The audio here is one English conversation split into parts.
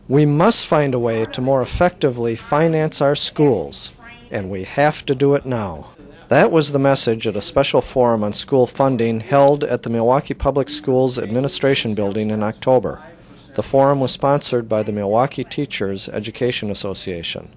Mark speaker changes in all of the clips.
Speaker 1: We must find a way to more effectively finance our schools, and we have to do it now. That was the message at a special forum on school funding held at the Milwaukee Public Schools Administration Building in October. The forum was sponsored by the Milwaukee Teachers Education Association.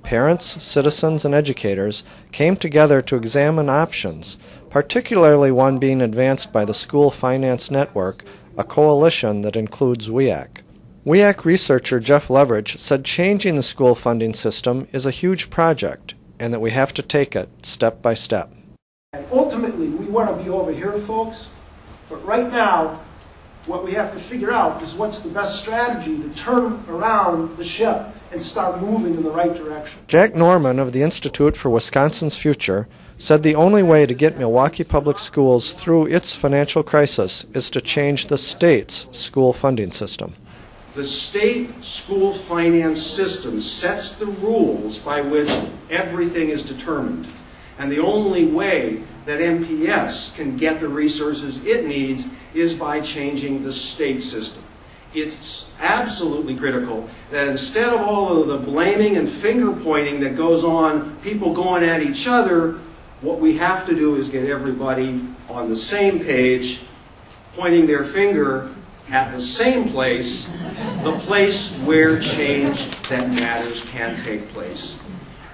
Speaker 1: Parents, citizens, and educators came together to examine options, particularly one being advanced by the School Finance Network, a coalition that includes WEAC. WEAC researcher Jeff Leverage said changing the school funding system is a huge project and that we have to take it step by step.
Speaker 2: And ultimately, we want to be over here, folks, but right now, what we have to figure out is what's the best strategy to turn around the ship and start moving in the right direction.
Speaker 1: Jack Norman of the Institute for Wisconsin's Future said the only way to get Milwaukee Public Schools through its financial crisis is to change the state's school funding system.
Speaker 3: The state school finance system sets the rules by which everything is determined. And the only way that MPS can get the resources it needs is by changing the state system. It's absolutely critical that instead of all of the blaming and finger pointing that goes on, people going at each other, what we have to do is get everybody on the same page, pointing their finger at the same place, the place where change that matters can take place.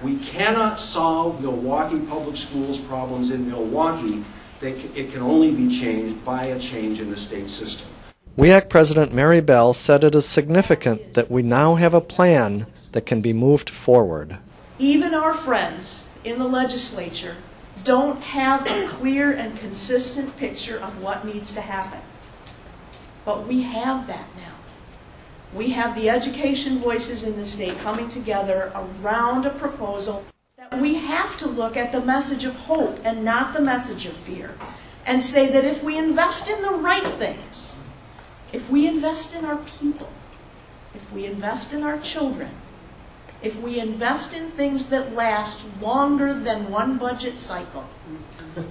Speaker 3: We cannot solve Milwaukee Public Schools problems in Milwaukee. It can only be changed by a change in the state system.
Speaker 1: WEAC President Mary Bell said it is significant that we now have a plan that can be moved forward.
Speaker 4: Even our friends in the legislature don't have a clear and consistent picture of what needs to happen. But we have that now. We have the education voices in the state coming together around a proposal that we have to look at the message of hope and not the message of fear, and say that if we invest in the right things, if we invest in our people, if we invest in our children, if we invest in things that last longer than one budget cycle,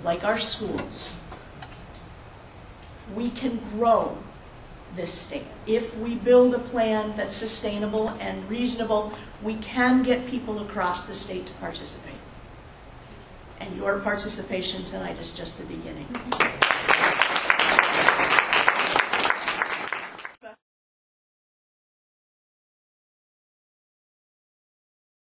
Speaker 4: like our schools, we can grow this state. If we build a plan that's sustainable and reasonable, we can get people across the state to participate. And your participation tonight is just the beginning.